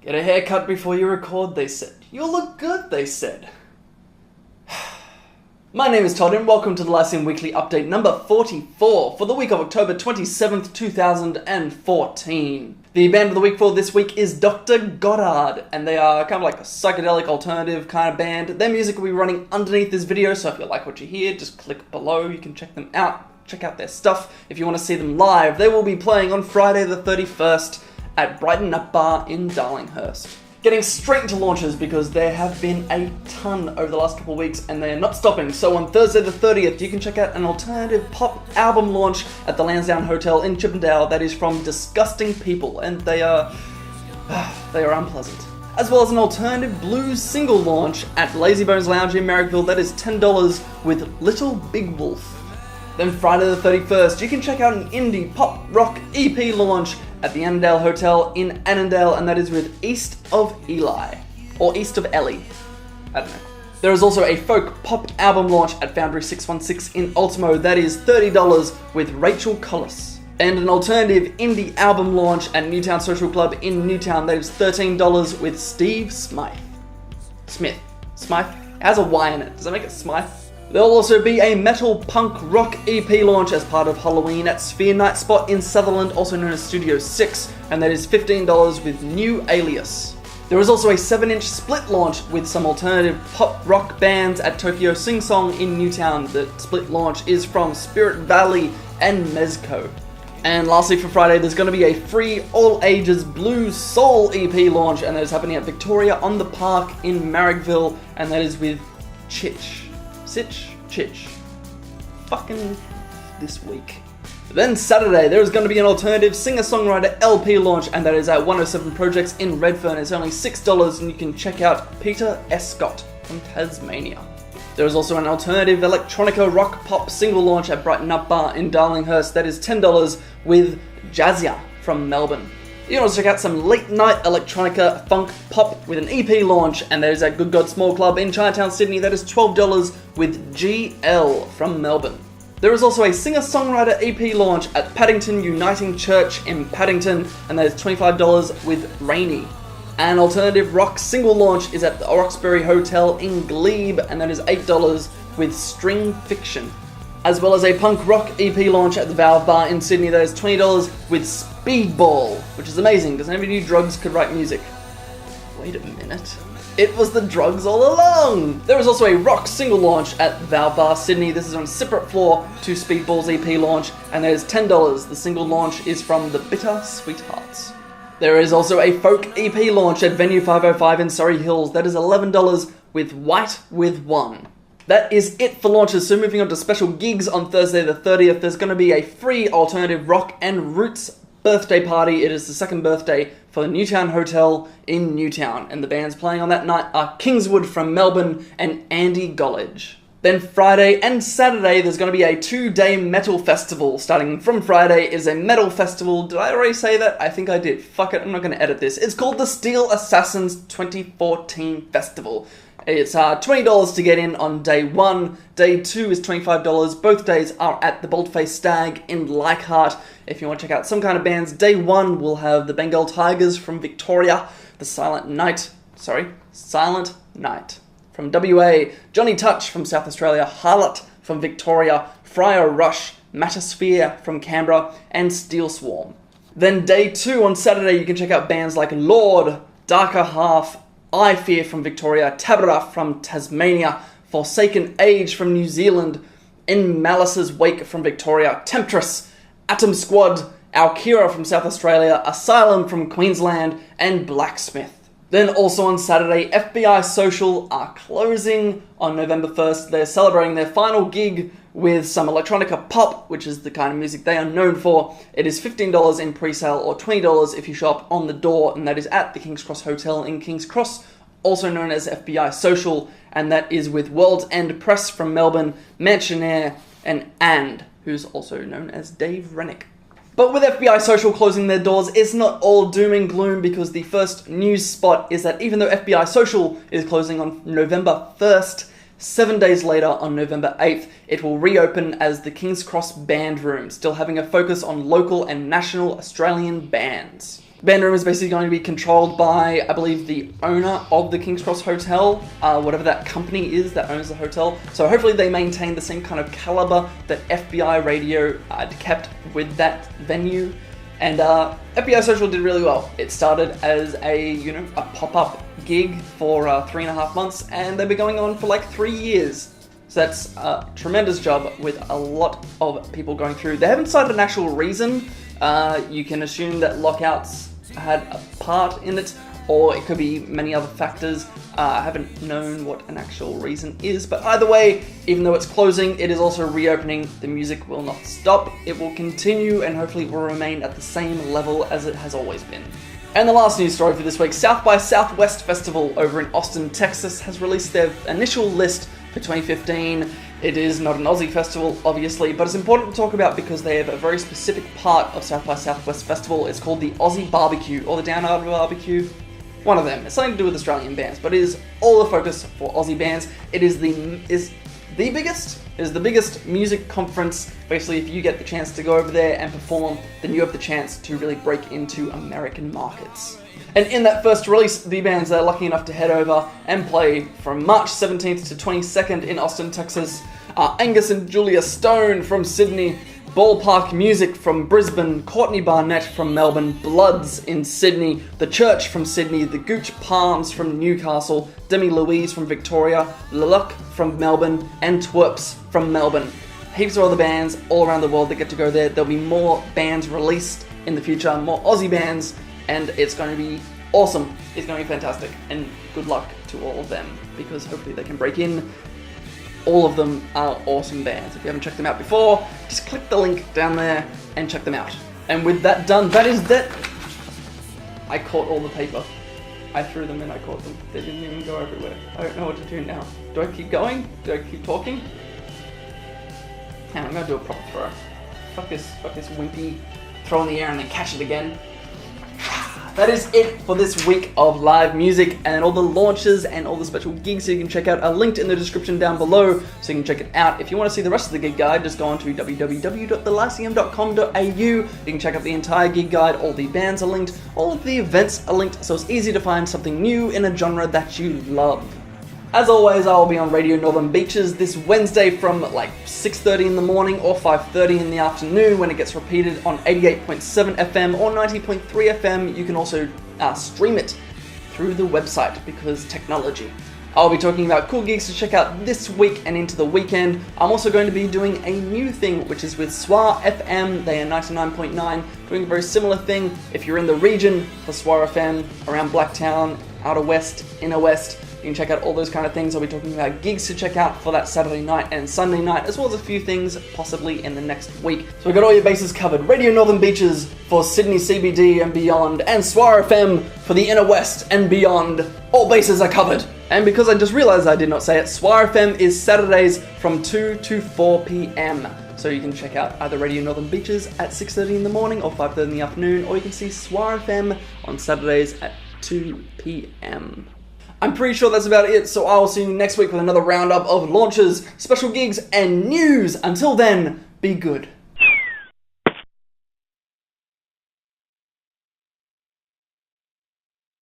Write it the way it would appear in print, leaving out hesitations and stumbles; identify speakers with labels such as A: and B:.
A: Get a haircut before you record, they said. You'll look good, they said. My name is Todd and welcome to the Lyceum Weekly Update number 44 for the week of October 27th, 2014. The band of the week for this week is Dr. Goddard, and they are kind of like a psychedelic alternative kind of band. Their music will be running underneath this video, so if you like what you hear, just click below. You can check them out, check out their stuff. If you want to see them live, they will be playing on Friday the 31st at Brighton Nut Bar in Darlinghurst. Getting straight into launches because there have been a ton over the last couple of weeks and they're not stopping. So on Thursday the 30th, you can check out an alternative pop album launch at the Lansdowne Hotel in Chippendale that is from Disgusting People, and they are unpleasant. As well as an alternative blues single launch at Lazy Bones Lounge in Marrickville that is $10 with Little Big Wolf. Then Friday the 31st, you can check out an indie pop rock EP launch at the Annandale Hotel in Annandale, and that is with East of Eli, or East of Ellie, I don't know. There is also a folk pop album launch at Foundry 616 in Ultimo that is $30 with Rachel Collis. And an alternative indie album launch at Newtown Social Club in Newtown that is $13 with Steve Smythe. Smith. Smythe? It has a Y in it. Does that make it Smythe? There'll also be a metal punk rock EP launch as part of Halloween at Sphere Night Spot in Sutherland, also known as Studio 6, and that is $15 with New Alias. There is also a 7-inch split launch with some alternative pop rock bands at Tokyo Sing Song in Newtown. The split launch is from Spirit Valley and Mezco. And lastly for Friday, there's going to be a free all-ages blues soul EP launch, and that is happening at Victoria on the Park in Marrickville, and that is with Chitch. Fucking this week. Then Saturday, there is going to be an alternative singer-songwriter LP launch, and that is at 107 Projects in Redfern. It's only $6, and you can check out Peter S. Scott from Tasmania. There is also an alternative electronica rock pop single launch at Brighton Nut Bar in Darlinghurst that is $10 with Jazzia from Melbourne. You can also check out some late night electronica funk pop with an EP launch, and there's at Good God Small Club in Chinatown, Sydney that is $12 with GL from Melbourne. There is also a singer-songwriter EP launch at Paddington Uniting Church in Paddington, and that is $25 with Rainy. An alternative rock single launch is at the Roxbury Hotel in Glebe, and that is $8 with String Fiction. As well as a punk rock EP launch at the Valve Bar in Sydney that is $20 with Speedball, which is amazing because I never knew drugs could write music. Wait a minute. It was the drugs all along! There is also a rock single launch at Valve Bar Sydney. This is on a separate floor to Speedball's EP launch, and that is $10. The single launch is from The Bitter Sweethearts. There is also a folk EP launch at Venue 505 in Surrey Hills that is $11 with White with One. That is it for launches, so moving on to special gigs on Thursday the 30th, there's going to be a free alternative rock and roots birthday party. It is the second birthday for the Newtown Hotel in Newtown, and the bands playing on that night are Kingswood from Melbourne and Andy Gollage. Then Friday and Saturday, there's going to be a 2-day metal festival. Starting from Friday is a metal festival. Did I already say that? I think I did. Fuck it, I'm not going to edit this. It's called the Steel Assassins 2014 Festival. It's $20 to get in on day 1. Day 2 is $25. Both days are at the Boldface Stag in Leichhardt. If you want to check out some kind of bands, day 1 will have the Bengal Tigers from Victoria, the Silent Night from WA, Johnny Touch from South Australia, Harlot from Victoria, Friar Rush, Matasphere from Canberra, and Steel Swarm. Then day 2 on Saturday, you can check out bands like Lord, Darker Half, I Fear from Victoria, Tabara from Tasmania, Forsaken Age from New Zealand, In Malice's Wake from Victoria, Temptress, Atom Squad, Alkira from South Australia, Asylum from Queensland, and Blacksmith. Then also on Saturday, FBI Social are closing on November 1st. They're celebrating their final gig with some electronica pop, which is the kind of music they are known for. It is $15 in pre-sale or $20 if you show up on the door, and that is at the King's Cross Hotel in King's Cross, also known as FBI Social, and that is with World's End Press from Melbourne, Mansionaire, and who's also known as Dave Rennick. But with FBI Social closing their doors, it's not all doom and gloom, because the first news spot is that even though FBI Social is closing on November 1st, 7 days later, on November 8th, it will reopen as the King's Cross Band Room, still having a focus on local and national Australian bands. The band room is basically going to be controlled by, I believe, the owner of the King's Cross Hotel, whatever that company is that owns the hotel. So hopefully they maintain the same kind of caliber that FBI Radio kept with that venue. And FBI Social did really well. It started as a pop-up gig for 3.5 months, and they've been going on for like 3 years. So that's a tremendous job with a lot of people going through. They haven't cited an actual reason. You can assume that lockouts had a part in it, or it could be many other factors. I haven't known what an actual reason is, but either way, even though it's closing, it is also reopening. The music will not stop. It will continue, and hopefully it will remain at the same level as it has always been. And the last news story for this week, South by Southwest Festival over in Austin, Texas has released their initial list for 2015. It is not an Aussie festival, obviously, but it's important to talk about because they have a very specific part of South by Southwest Festival. It's called the Aussie Barbecue, or the Down Under Barbecue. One of them. It's something to do with Australian bands, but it is all the focus for Aussie bands. It is the biggest music conference. Basically, if you get the chance to go over there and perform, then you have the chance to really break into American markets. And in that first release, the bands that are lucky enough to head over and play from March 17th to 22nd in Austin, Texas, are Angus and Julia Stone from Sydney, Ballpark Music from Brisbane, Courtney Barnett from Melbourne, Bloods in Sydney, The Church from Sydney, The Gooch Palms from Newcastle, Demi Louise from Victoria, Leluck from Melbourne, and Twerps from Melbourne. Heaps of other bands all around the world that get to go there. There'll be more bands released in the future, more Aussie bands, and it's going to be awesome. It's going to be fantastic, and good luck to all of them, because hopefully they can break in. All of them are awesome bands. If you haven't checked them out before, just click the link down there and check them out. And with that done, that is that. I caught all the paper. I threw them and I caught them. They didn't even go everywhere. I don't know what to do now. Do I keep going? Do I keep talking? Hang on, I'm gonna do a proper throw. Fuck this wimpy throw in the air and then catch it again. That is it for this week of live music, and all the launches and all the special gigs that you can check out are linked in the description down below, so you can check it out. If you want to see the rest of the gig guide, just go on to www.thelyceum.com.au. You can check out the entire gig guide, all the bands are linked, all of the events are linked, so it's easy to find something new in a genre that you love. As always, I will be on Radio Northern Beaches this Wednesday from like 6:30 in the morning or 5:30 in the afternoon when it gets repeated on 88.7 FM or 90.3 FM. You can also stream it through the website because technology. I'll be talking about cool gigs to check out this week and into the weekend. I'm also going to be doing a new thing, which is with Swar FM. They are 99.9, doing a very similar thing. If you're in the region for Swar FM, around Blacktown, Outer West, Inner West, you can check out all those kind of things. I'll be talking about gigs to check out for that Saturday night and Sunday night, as well as a few things possibly in the next week. So we've got all your bases covered. Radio Northern Beaches for Sydney CBD and beyond, and Swar FM for the Inner West and beyond. All bases are covered. And because I just realized I did not say it, Swar FM is Saturdays from 2 to 4 p.m. So you can check out either Radio Northern Beaches at 6:30 in the morning or 5:30 in the afternoon, or you can see Swar FM on Saturdays at 2 p.m. I'm pretty sure that's about it, so I will see you next week with another roundup of launches, special gigs, and news. Until then, be good.